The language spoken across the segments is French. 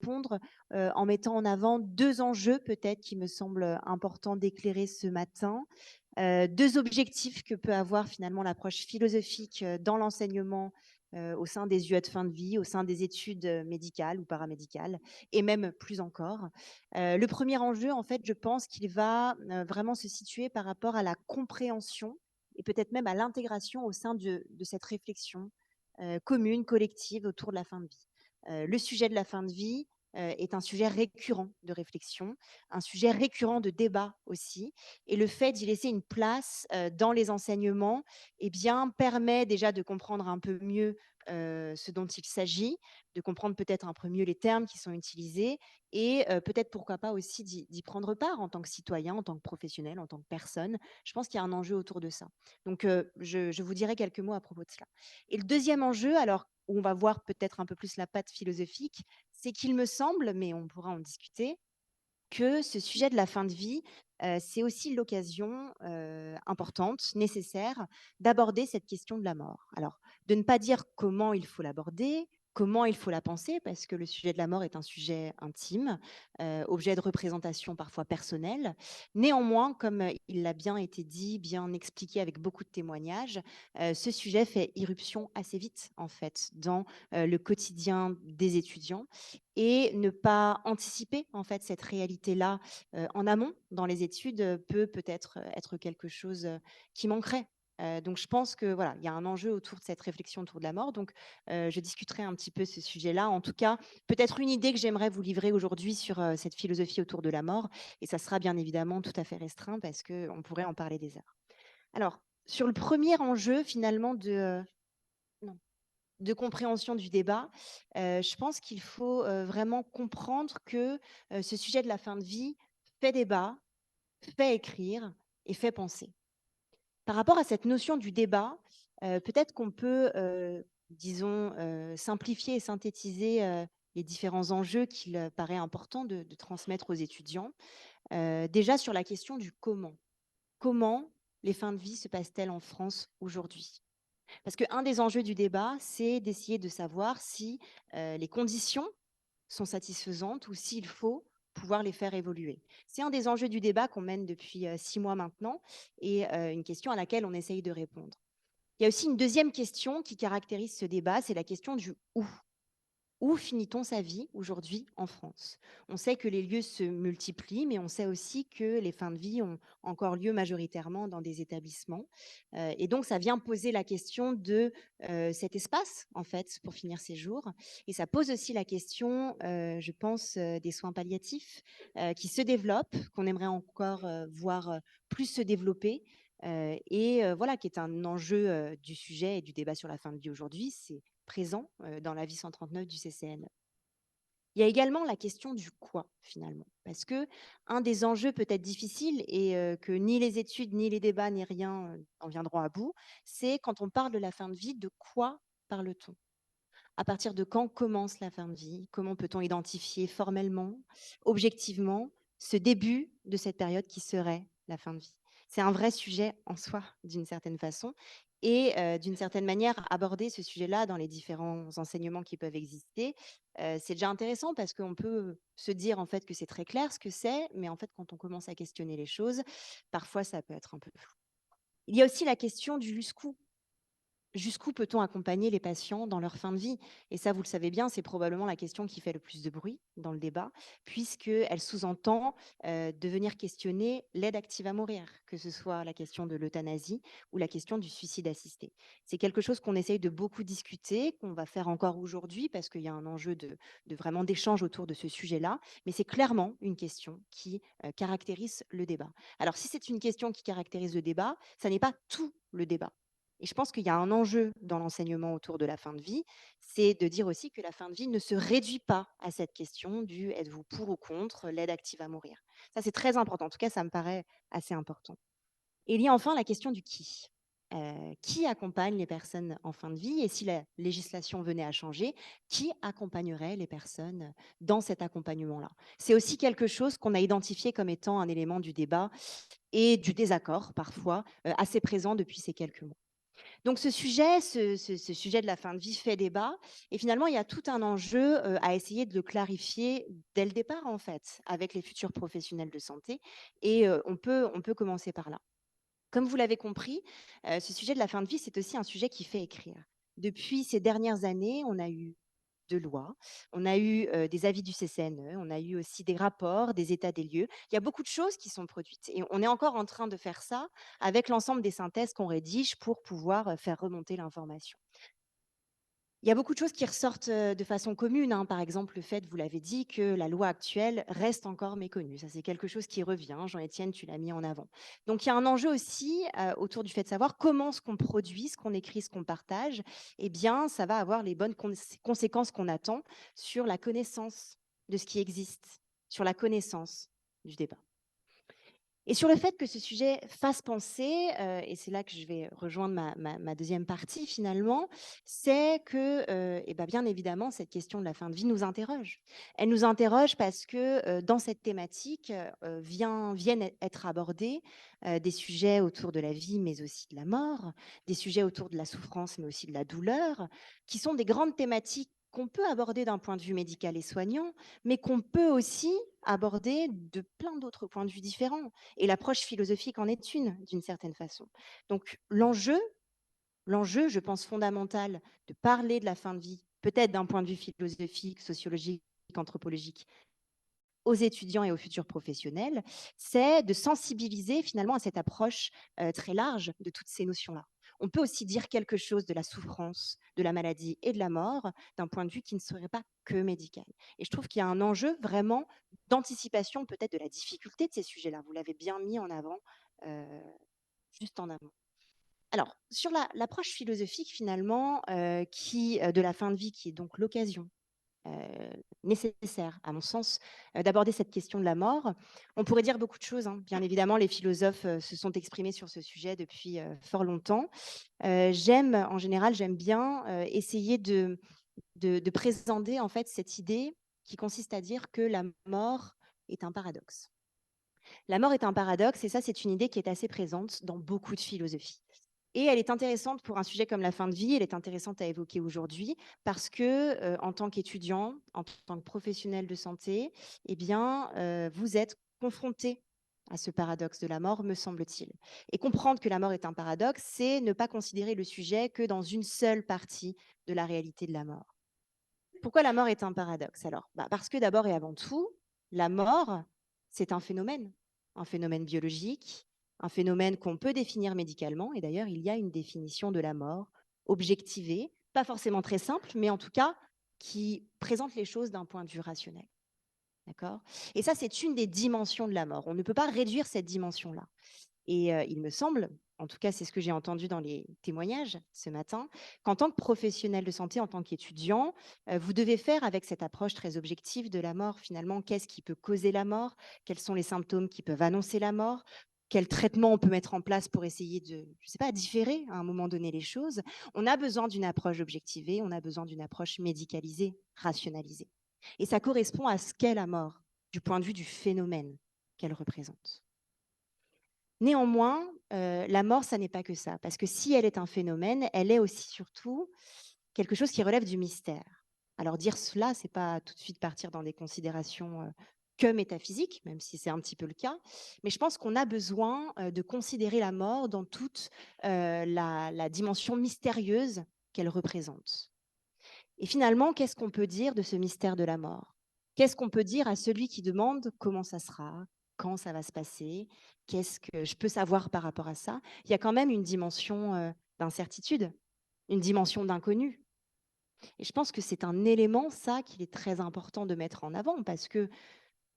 répondre en mettant en avant 2 enjeux peut-être qui me semblent importants d'éclairer ce matin. 2 objectifs que peut avoir finalement l'approche philosophique, dans l'enseignement, au sein des UE de fin de vie, au sein des études, médicales ou paramédicales et même plus encore. Le premier enjeu, en fait, je pense qu'il va, vraiment se situer par rapport à la compréhension et peut-être même à l'intégration au sein de cette réflexion, commune, collective autour de la fin de vie. Le sujet de la fin de vie, est un sujet récurrent de réflexion, un sujet récurrent de débat aussi et le fait d'y laisser une place, dans les enseignements eh bien, permet déjà de comprendre un peu mieux, ce dont il s'agit, de comprendre peut-être un peu mieux les termes qui sont utilisés et peut-être pourquoi pas aussi d'y prendre part en tant que citoyen, en tant que professionnel, en tant que personne. Je pense qu'il y a un enjeu autour de ça. Donc je vous dirai quelques mots à propos de cela. Et le deuxième enjeu, alors où on va voir peut-être un peu plus la patte philosophique, c'est qu'il me semble, mais on pourra en discuter, que ce sujet de la fin de vie, c'est aussi l'occasion, importante, nécessaire, d'aborder cette question de la mort. Alors, de ne pas dire comment il faut l'aborder, comment il faut la penser, parce que le sujet de la mort est un sujet intime, objet de représentation parfois personnelle. Néanmoins, comme, il l'a bien été dit, bien expliqué avec beaucoup de témoignages, ce sujet fait irruption assez vite, en fait, dans, le quotidien des étudiants et ne pas anticiper en fait cette réalité-là, en amont dans les études, peut-être, être quelque chose, qui manquerait. Donc je pense que voilà, il y a un enjeu autour de cette réflexion autour de la mort. Donc, je discuterai un petit peu ce sujet-là. En tout cas, peut-être une idée que j'aimerais vous livrer aujourd'hui sur, cette philosophie autour de la mort et ça sera bien évidemment tout à fait restreint parce qu'on pourrait en parler des heures. Alors, sur le premier enjeu finalement non de compréhension du débat, je pense qu'il faut, vraiment comprendre que, ce sujet de la fin de vie fait débat, fait écrire et fait penser. Par rapport à cette notion du débat, peut-être qu'on peut, disons, simplifier et synthétiser, les différents enjeux qu'il, paraît important de transmettre aux étudiants. Déjà sur la question du comment. Comment les fins de vie se passent-elles en France aujourd'hui? Parce qu'un des enjeux du débat, c'est d'essayer de savoir si, les conditions sont satisfaisantes ou s'il faut pouvoir les faire évoluer. C'est un des enjeux du débat qu'on mène depuis, 6 mois maintenant et une question à laquelle on essaye de répondre. Il y a aussi une deuxième question qui caractérise ce débat, c'est la question du «où». Où finit-on sa vie aujourd'hui en France? On sait que les lieux se multiplient, mais on sait aussi que les fins de vie ont encore lieu majoritairement dans des établissements. Et donc, ça vient poser la question de cet espace, en fait, pour finir ses jours. Et ça pose aussi la question, je pense, des soins palliatifs qui se développent, qu'on aimerait encore voir plus se développer. Et voilà, qui est un enjeu du sujet et du débat sur la fin de vie aujourd'hui. C'est présent, dans l'avis 139 du CCNE. Il y a également la question du quoi finalement, parce que un des enjeux peut-être difficiles et que ni les études, ni les débats, ni rien, en viendront à bout, c'est quand on parle de la fin de vie, de quoi parle-t-on? À partir de quand commence la fin de vie? Comment peut-on identifier formellement, objectivement, ce début de cette période qui serait la fin de vie? C'est un vrai sujet en soi, d'une certaine façon et d'une certaine manière, aborder ce sujet-là dans les différents enseignements qui peuvent exister, c'est déjà intéressant parce qu'on peut se dire, en fait, que c'est très clair ce que c'est, mais en fait, quand on commence à questionner les choses, parfois ça peut être un peu flou. Il y a aussi la question du jusqu'où. Jusqu'où peut-on accompagner les patients dans leur fin de vie? Et ça, vous le savez bien, c'est probablement la question qui fait le plus de bruit dans le débat, puisqu'elle sous-entend de venir questionner l'aide active à mourir, que ce soit la question de l'euthanasie ou la question du suicide assisté. C'est quelque chose qu'on essaye de beaucoup discuter, qu'on va faire encore aujourd'hui, parce qu'il y a un enjeu de vraiment d'échange autour de ce sujet-là, mais c'est clairement une question qui caractérise le débat. Alors, si c'est une question qui caractérise le débat, ça n'est pas tout le débat. Et je pense qu'il y a un enjeu dans l'enseignement autour de la fin de vie, c'est de dire aussi que la fin de vie ne se réduit pas à cette question du êtes-vous pour ou contre l'aide active à mourir. Ça, c'est très important. En tout cas, ça me paraît assez important. Et il y a enfin la question du qui. Qui accompagne les personnes en fin de vie? Et si la législation venait à changer, qui accompagnerait les personnes dans cet accompagnement-là? C'est aussi quelque chose qu'on a identifié comme étant un élément du débat et du désaccord parfois assez présent depuis ces quelques mois. Donc ce sujet de la fin de vie fait débat et finalement, il y a tout un enjeu, à essayer de le clarifier dès le départ, en fait, avec les futurs professionnels de santé et on peut commencer par là. Comme vous l'avez compris, ce sujet de la fin de vie, c'est aussi un sujet qui fait écrire. Depuis ces dernières années, on a eu de lois, on a eu, des avis du CCNE, on a eu aussi des rapports, des états des lieux. Il y a beaucoup de choses qui sont produites et on est encore en train de faire ça avec l'ensemble des synthèses qu'on rédige pour pouvoir, faire remonter l'information. Il y a beaucoup de choses qui ressortent, de façon commune, hein. Par exemple, le fait, vous l'avez dit, que la loi actuelle reste encore méconnue. Ça, c'est quelque chose qui revient. Jean-Étienne, tu l'as mis en avant. Donc il y a un enjeu aussi, autour du fait de savoir comment ce qu'on produit, ce qu'on écrit, ce qu'on partage, eh bien, ça va avoir les bonnes conséquences qu'on attend sur la connaissance de ce qui existe, sur la connaissance du débat. Et sur le fait que ce sujet fasse penser, et c'est là que je vais rejoindre ma 2e partie finalement, c'est que, et bah, bien évidemment, cette question de la fin de vie nous interroge. Elle nous interroge parce que, dans cette thématique, viennent être abordés, des sujets autour de la vie, mais aussi de la mort, des sujets autour de la souffrance, mais aussi de la douleur, qui sont des grandes thématiques qu'on peut aborder d'un point de vue médical et soignant, mais qu'on peut aussi aborder de plein d'autres points de vue différents. Et l'approche philosophique en est une, d'une certaine façon. Donc l'enjeu, je pense, fondamental de parler de la fin de vie, peut-être d'un point de vue philosophique, sociologique, anthropologique, aux étudiants et aux futurs professionnels, c'est de sensibiliser finalement à cette approche très large de toutes ces notions-là. On peut aussi dire quelque chose de la souffrance, de la maladie et de la mort d'un point de vue qui ne serait pas que médical. Et je trouve qu'il y a un enjeu vraiment d'anticipation peut-être de la difficulté de ces sujets-là. Vous l'avez bien mis en avant euh, juste en amont. Alors, sur l'approche philosophique finalement de la fin de vie, qui est donc l'occasion nécessaire, à mon sens, d'aborder cette question de la mort. On pourrait dire beaucoup de choses, hein. Bien évidemment, les philosophes se sont exprimés sur ce sujet depuis fort longtemps. En général, j'aime bien essayer de présenter en fait cette idée qui consiste à dire que la mort est un paradoxe. La mort est un paradoxe et ça, c'est une idée qui est assez présente dans beaucoup de philosophies. Et elle est intéressante pour un sujet comme la fin de vie, elle est intéressante à évoquer aujourd'hui parce que, en tant qu'étudiant, en tant que professionnel de santé, eh bien, vous êtes confronté à ce paradoxe de la mort, me semble-t-il. Et comprendre que la mort est un paradoxe, c'est ne pas considérer le sujet que dans une seule partie de la réalité de la mort. Pourquoi la mort est un paradoxe alors? Parce que d'abord et avant tout, la mort, c'est un phénomène biologique, un phénomène qu'on peut définir médicalement. Et d'ailleurs, il y a une définition de la mort objectivée, pas forcément très simple, mais en tout cas qui présente les choses d'un point de vue rationnel. D'accord? Et ça, c'est une des dimensions de la mort. On ne peut pas réduire cette dimension-là. Et il me semble, en tout cas, c'est ce que j'ai entendu dans les témoignages ce matin, qu'en tant que professionnel de santé, en tant qu'étudiant, vous devez faire avec cette approche très objective de la mort, finalement, qu'est-ce qui peut causer la mort? Quels sont les symptômes qui peuvent annoncer la mort? Quel traitement on peut mettre en place pour essayer de, je sais pas, différer à un moment donné les choses? On a besoin d'une approche objectivée, on a besoin d'une approche médicalisée, rationalisée. Et ça correspond à ce qu'est la mort, du point de vue du phénomène qu'elle représente. Néanmoins, la mort, ça n'est pas que ça, parce que si elle est un phénomène, elle est aussi surtout quelque chose qui relève du mystère. Alors dire cela, c'est pas tout de suite partir dans des considérations, que métaphysiques, même si c'est un petit peu le cas, mais je pense qu'on a besoin, de considérer la mort dans toute, la dimension mystérieuse qu'elle représente. Et finalement, qu'est-ce qu'on peut dire de ce mystère de la mort? Qu'est-ce qu'on peut dire à celui qui demande comment ça sera, quand ça va se passer, qu'est-ce que je peux savoir par rapport à ça? Il y a quand même une dimension d'incertitude, une dimension d'inconnu. Et je pense que c'est un élément, ça, qu'il est très important de mettre en avant parce que,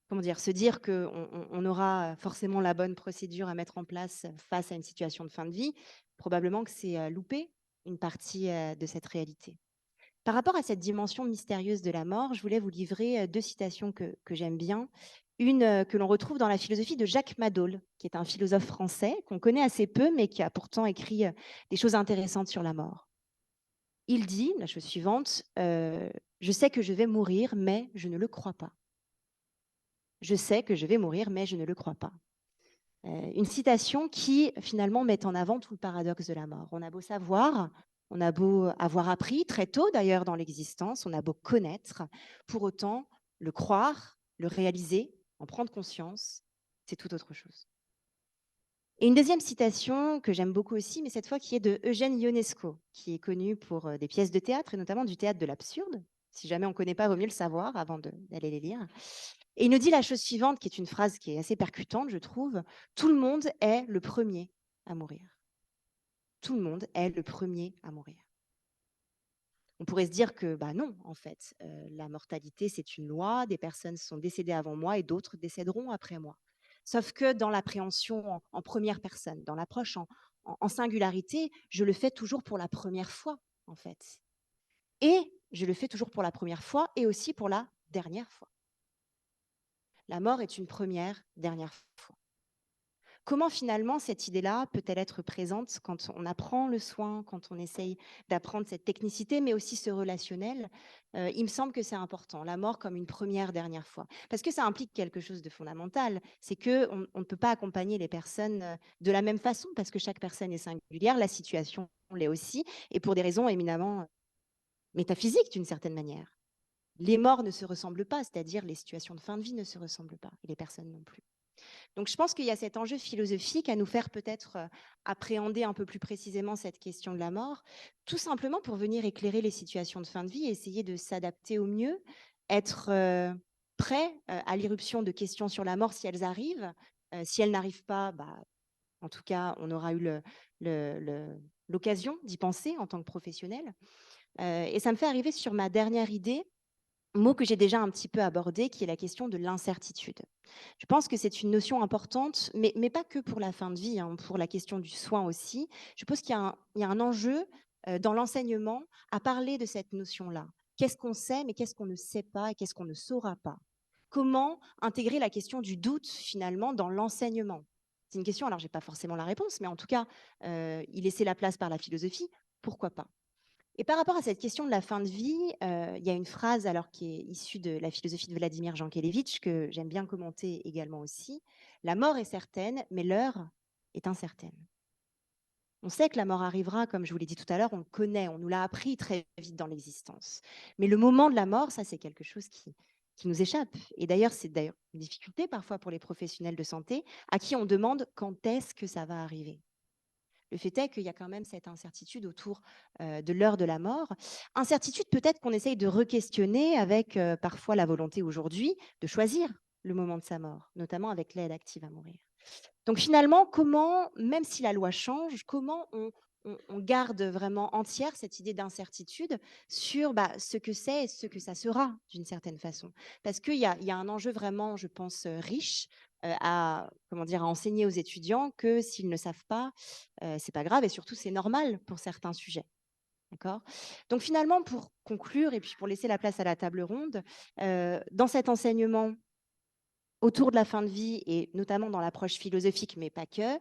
comment dire, se dire qu'on aura forcément la bonne procédure à mettre en place face à une situation de fin de vie, probablement que c'est louper une partie de cette réalité. Par rapport à cette dimension mystérieuse de la mort, je voulais vous livrer 2 citations que j'aime bien. Une, que l'on retrouve dans la philosophie de Jacques Madol, qui est un philosophe français qu'on connaît assez peu, mais qui a pourtant écrit, des choses intéressantes sur la mort. Il dit, la chose suivante: «Je sais que je vais mourir, mais je ne le crois pas. Je sais que je vais mourir, mais je ne le crois pas». Une citation qui finalement met en avant tout le paradoxe de la mort. On a beau savoir, on a beau avoir appris très tôt d'ailleurs dans l'existence, on a beau connaître, pour autant le croire, le réaliser, en prendre conscience, c'est tout autre chose. Et une deuxième citation que j'aime beaucoup aussi, mais cette fois qui est de Eugène Ionesco, qui est connu pour des pièces de théâtre et notamment du théâtre de l'absurde. Si jamais on ne connaît pas, il vaut mieux le savoir avant d'aller les lire. Et il nous dit la chose suivante, qui est une phrase qui est assez percutante, je trouve. Tout le monde est le premier à mourir. Tout le monde est le premier à mourir. On pourrait se dire que bah non, en fait, la mortalité, c'est une loi, des personnes sont décédées avant moi et d'autres décéderont après moi. Sauf que dans l'appréhension en première personne, dans l'approche en singularité, je le fais toujours pour la première fois, en fait. Et je le fais toujours pour la première fois et aussi pour la dernière fois. La mort est une première, dernière fois. Comment finalement cette idée-là peut-elle être présente quand on apprend le soin, quand on essaye d'apprendre cette technicité, mais aussi ce relationnel? Il me semble que c'est important, la mort comme une première, dernière fois. Parce que ça implique quelque chose de fondamental, c'est qu'on on ne peut pas accompagner les personnes de la même façon, parce que chaque personne est singulière, la situation l'est aussi, et pour des raisons éminemment métaphysiques d'une certaine manière. Les morts ne se ressemblent pas, c'est-à-dire les situations de fin de vie ne se ressemblent pas, et les personnes non plus. Donc, je pense qu'il y a cet enjeu philosophique à nous faire peut-être appréhender un peu plus précisément cette question de la mort, tout simplement pour venir éclairer les situations de fin de vie et essayer de s'adapter au mieux, être prêt à l'irruption de questions sur la mort si elles arrivent. Si elles n'arrivent pas, bah, en tout cas, on aura eu l'occasion d'y penser en tant que professionnel. Et ça me fait arriver sur ma dernière idée, mot que j'ai déjà un petit peu abordé, qui est la question de l'incertitude. Je pense que c'est une notion importante, mais pas que pour la fin de vie, hein, pour la question du soin aussi. Je pense qu'il y a un enjeu dans l'enseignement à parler de cette notion-là. Qu'est-ce qu'on sait, mais qu'est-ce qu'on ne sait pas et qu'est-ce qu'on ne saura pas? Comment intégrer la question du doute finalement dans l'enseignement? C'est une question, alors je n'ai pas forcément la réponse, mais en tout cas, y laisser la place par la philosophie, pourquoi pas? Et par rapport à cette question de la fin de vie, il y a une phrase alors qui est issue de la philosophie de Vladimir Jankélévitch que j'aime bien commenter également aussi. La mort est certaine, mais l'heure est incertaine. On sait que la mort arrivera, comme je vous l'ai dit tout à l'heure, on le connaît, on nous l'a appris très vite dans l'existence. Mais le moment de la mort, ça c'est quelque chose qui nous échappe. Et d'ailleurs, c'est d'ailleurs une difficulté parfois pour les professionnels de santé à qui on demande quand est-ce que ça va arriver. Le fait est qu'il y a quand même cette incertitude autour de l'heure de la mort. Incertitude peut-être qu'on essaye de re-questionner avec parfois la volonté aujourd'hui de choisir le moment de sa mort, notamment avec l'aide active à mourir. Donc finalement, comment, même si la loi change, comment on garde vraiment entière cette idée d'incertitude sur bah, ce que c'est et ce que ça sera d'une certaine façon. Parce qu'il y a un enjeu vraiment, je pense, riche à, comment dire, à enseigner aux étudiants que s'ils ne savent pas, c'est pas grave et surtout c'est normal pour certains sujets. D'accord. Donc finalement, pour conclure et puis pour laisser la place à la table ronde, dans cet enseignement autour de la fin de vie et notamment dans l'approche philosophique, mais pas que,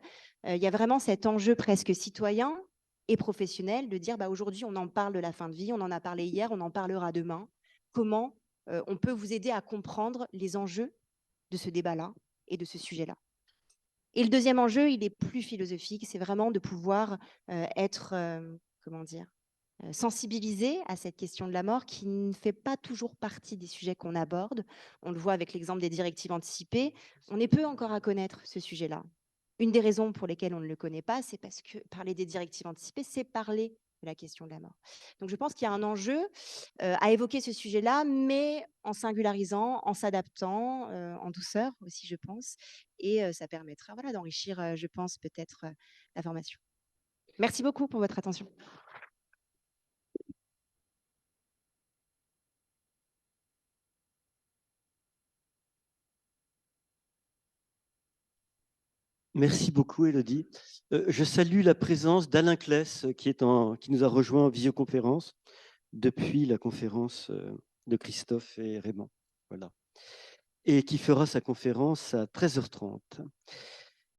il y a vraiment cet enjeu presque citoyen et professionnel de dire bah, aujourd'hui, on en parle de la fin de vie, on en a parlé hier, on en parlera demain. Comment on peut vous aider à comprendre les enjeux de ce débat-là et de ce sujet-là? Et le deuxième enjeu, il est plus philosophique, c'est vraiment de pouvoir être, comment dire, sensibilisé à cette question de la mort qui ne fait pas toujours partie des sujets qu'on aborde. On le voit avec l'exemple des directives anticipées. On est peu encore à connaître ce sujet-là. Une des raisons pour lesquelles on ne le connaît pas, c'est parce que parler des directives anticipées, c'est parler de la question de la mort. Donc je pense qu'il y a un enjeu à évoquer ce sujet-là, mais en singularisant, en s'adaptant, en douceur aussi, je pense. Et ça permettra voilà, d'enrichir, je pense, peut-être la formation. Merci beaucoup pour votre attention. Merci beaucoup, Élodie. Je salue la présence d'Alain Claes, qui nous a rejoint en visioconférence depuis la conférence de Christophe et Raymond. Voilà. Et qui fera sa conférence à 13h30.